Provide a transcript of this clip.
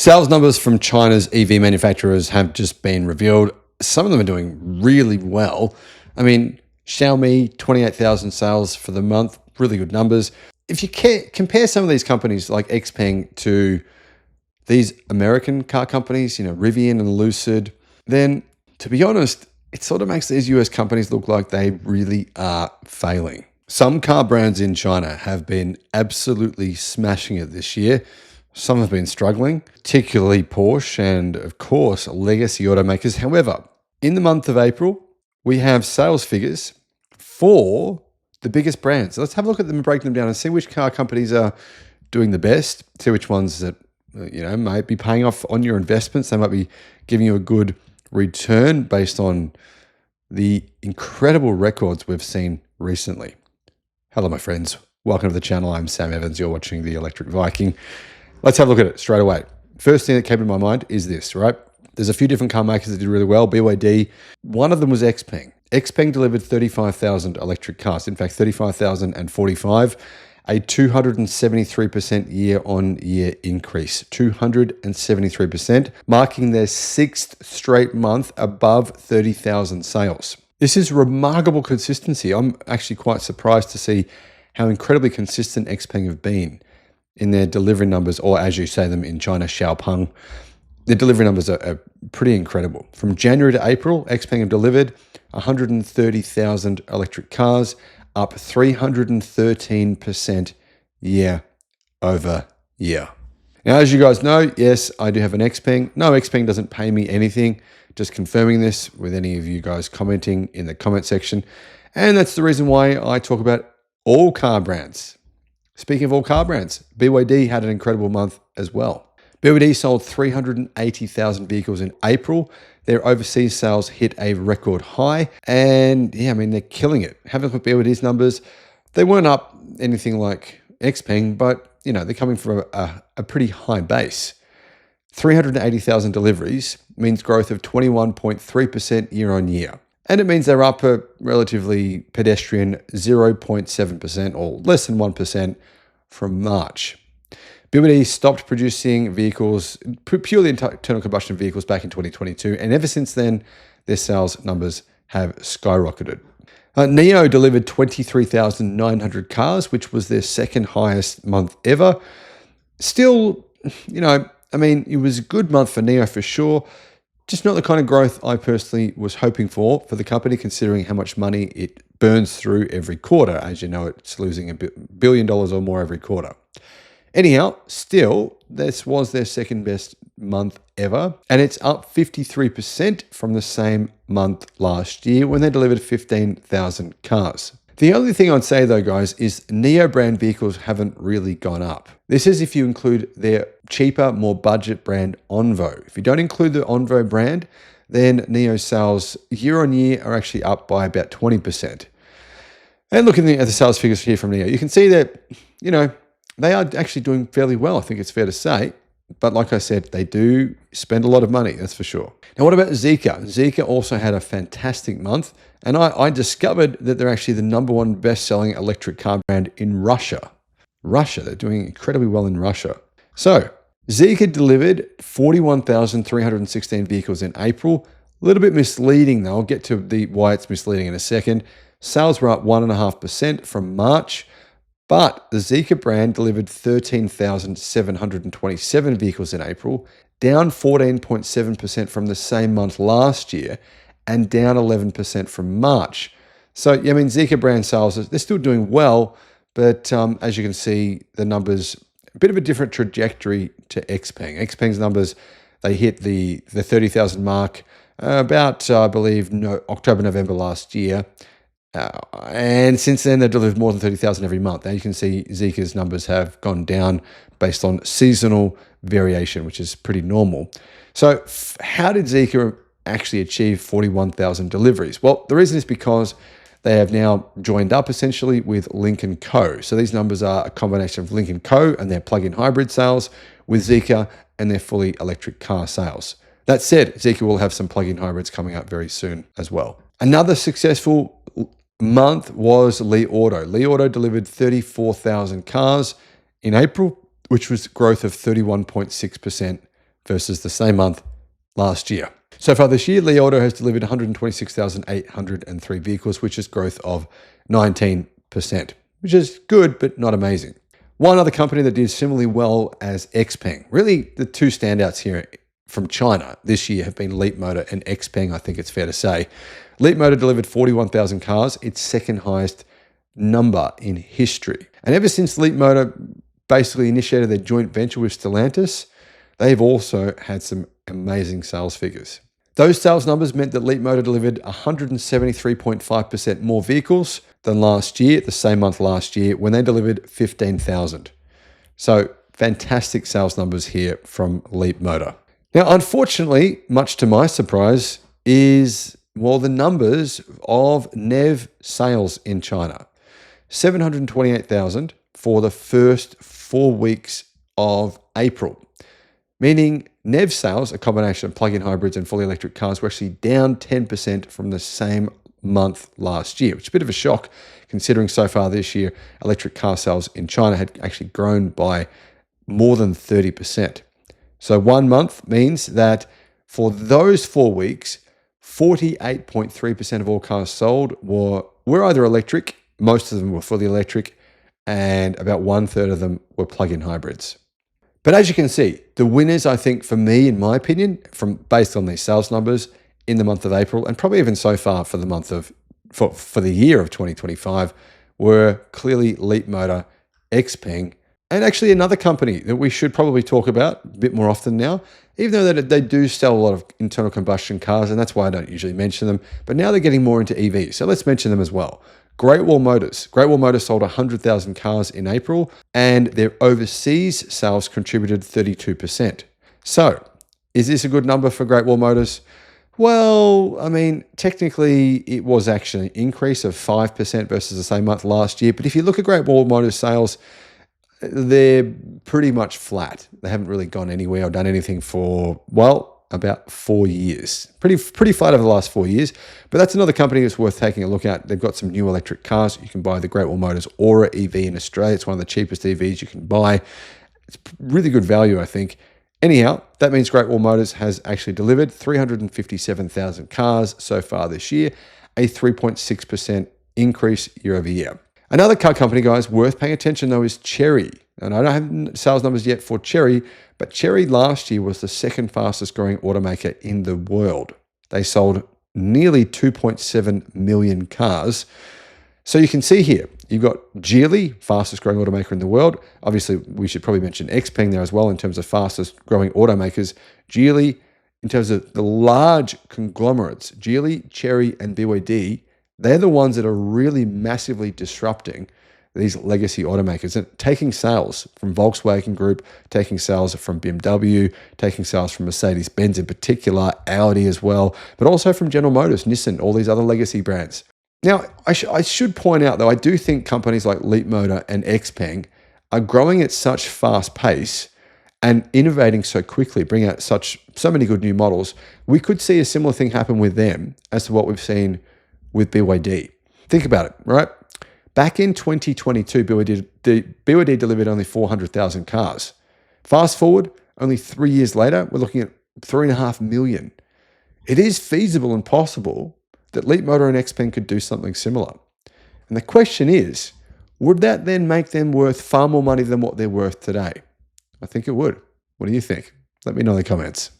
Sales numbers from China's EV manufacturers have just been revealed. Some of them are doing really well. I mean, Xiaomi, 28,000 sales for the month, really good numbers. If you compare some of these companies like Xpeng to these American car companies, Rivian and Lucid, then to be honest, it sort of makes these US companies look like they really are failing. Some car brands in China have been absolutely smashing it this year. Some have been struggling, particularly Porsche and, of course, legacy automakers. However, in the month of April, we have sales figures for the biggest brands. So let's have a look at them and break them down and see which car companies are doing the best, see which ones that might be paying off on your investments. They might be giving you a good return based on the incredible records we've seen recently. Hello, my friends. Welcome to the channel. I'm Sam Evans. You're watching the Electric Viking. Let's have a look at it straight away. First thing that came to my mind is this, right? There's a few different car makers that did really well. BYD, one of them was Xpeng. Xpeng delivered 35,000 electric cars. In fact, 35,045, a 273% year-on-year increase. 273%, marking their sixth straight month above 30,000 sales. This is remarkable consistency. I'm actually quite surprised to see how incredibly consistent Xpeng have been in their delivery numbers, or as you say them in China, Xiaopeng. The delivery numbers are pretty incredible. From January to April, Xpeng have delivered 130,000 electric cars, up 313% year over year. Now, as you guys know, yes, I do have an Xpeng. No, Xpeng doesn't pay me anything. Just confirming this with any of you guys commenting in the comment section. And that's the reason why I talk about all car brands. Speaking of all car brands, BYD had an incredible month as well. BYD sold 380,000 vehicles in April. Their overseas sales hit a record high. And yeah, I mean, they're killing it. Have a look at BYD's numbers. They weren't up anything like Xpeng, but they're coming from a pretty high base. 380,000 deliveries means growth of 21.3% year on year. And it means they're up a relatively pedestrian 0.7% or less than 1% from March. BYD stopped producing vehicles, purely internal combustion vehicles, back in 2022. And ever since then, their sales numbers have skyrocketed. Nio delivered 23,900 cars, which was their second highest month ever. Still, it was a good month for Nio for sure. Just not the kind of growth I personally was hoping for the company, considering how much money it burns through every quarter. As you know, it's losing $1 billion or more every quarter. Anyhow, still, this was their second best month ever, and it's up 53% from the same month last year when they delivered 15,000 cars. The only thing I'd say though, guys, is Nio brand vehicles haven't really gone up. This is if you include their cheaper, more budget brand Onvo. If you don't include the Onvo brand, then Nio sales year on year are actually up by about 20%. And looking at the sales figures here from Nio, you can see that, they are actually doing fairly well, I think it's fair to say. But like I said, they do spend a lot of money, that's for sure. Now, what about Zeekr? Zeekr also had a fantastic month. And I discovered that they're actually the #1 best-selling electric car brand in Russia. They're doing incredibly well in Russia. So, Zeekr delivered 41,316 vehicles in April. A little bit misleading, though. I'll get to why it's misleading in a second. Sales were up 1.5% from March. But the Zeekr brand delivered 13,727 vehicles in April, down 14.7% from the same month last year, and down 11% from March. So, Zeekr brand sales, they're still doing well, but as you can see, the numbers, a bit of a different trajectory to Xpeng. Xpeng's numbers, they hit the 30,000 mark about, I believe, October, November last year. And since then, they've delivered more than 30,000 every month. Now you can see Zeekr's numbers have gone down based on seasonal variation, which is pretty normal. So how did Zeekr actually achieve 41,000 deliveries? Well, the reason is because they have now joined up essentially with Lynk & Co. So these numbers are a combination of Lynk & Co. and their plug-in hybrid sales with Zeekr and their fully electric car sales. That said, Zeekr will have some plug-in hybrids coming up very soon as well. Another successful month was Li Auto. Li Auto delivered 34,000 cars in April, which was growth of 31.6% versus the same month last year. So far this year, Li Auto has delivered 126,803 vehicles, which is growth of 19%, which is good, but not amazing. One other company that did similarly well as Xpeng, really the two standouts here from China this year have been Leapmotor and Xpeng, I think it's fair to say. Leapmotor delivered 41,000 cars, its second highest number in history. And ever since Leapmotor basically initiated their joint venture with Stellantis, they've also had some amazing sales figures. Those sales numbers meant that Leapmotor delivered 173.5% more vehicles than last year, the same month last year, when they delivered 15,000. So fantastic sales numbers here from Leapmotor. Now, unfortunately, much to my surprise, is, well, the numbers of NEV sales in China. 728,000 for the first 4 weeks of April, meaning NEV sales, a combination of plug-in hybrids and fully electric cars, were actually down 10% from the same month last year, which is a bit of a shock considering so far this year, electric car sales in China had actually grown by more than 30%. So 1 month means that for those 4 weeks, 48.3% of all cars sold were either electric, most of them were fully electric, and about 1/3 of them were plug-in hybrids. But as you can see, the winners, I think, for me, in my opinion, based on these sales numbers in the month of April, and probably even so far for the year of 2025, were clearly Leapmotor, Xpeng, and actually another company that we should probably talk about a bit more often now, even though they do sell a lot of internal combustion cars, and that's why I don't usually mention them. But now they're getting more into EVs, so let's mention them as well. Great Wall Motors. Great Wall Motors sold 100,000 cars in April, and their overseas sales contributed 32%. So, is this a good number for Great Wall Motors? Well, I mean, technically it was actually an increase of 5% versus the same month last year. But if you look at Great Wall Motors sales, they're pretty much flat. They haven't really gone anywhere or done anything for, well, about 4 years. Pretty flat over the last 4 years. But that's another company that's worth taking a look at. They've got some new electric cars. You can buy the Great Wall Motors Aura EV in Australia. It's one of the cheapest EVs you can buy. It's really good value, I think. Anyhow, that means Great Wall Motors has actually delivered 357,000 cars so far this year, a 3.6% increase year over year. Another car company, guys, worth paying attention though is Chery. And I don't have sales numbers yet for Chery, but Chery last year was the second fastest growing automaker in the world. They sold nearly 2.7 million cars. So you can see here, you've got Geely, fastest growing automaker in the world. Obviously, we should probably mention Xpeng there as well in terms of fastest growing automakers. Geely, in terms of the large conglomerates, Geely, Chery, and BYD, they're the ones that are really massively disrupting these legacy automakers and taking sales from Volkswagen Group, taking sales from BMW, taking sales from Mercedes-Benz in particular, Audi as well, but also from General Motors, Nissan, all these other legacy brands. Now, I should point out, though, I do think companies like Leapmotor and Xpeng are growing at such fast pace and innovating so quickly, bringing out so many good new models. We could see a similar thing happen with them as to what we've seen with BYD. Think about it, right? Back in 2022, BYD delivered only 400,000 cars. Fast forward, only 3 years later, we're looking at 3.5 million. It is feasible and possible that Leapmotor and Xpeng could do something similar. And the question is, would that then make them worth far more money than what they're worth today? I think it would. What do you think? Let me know in the comments.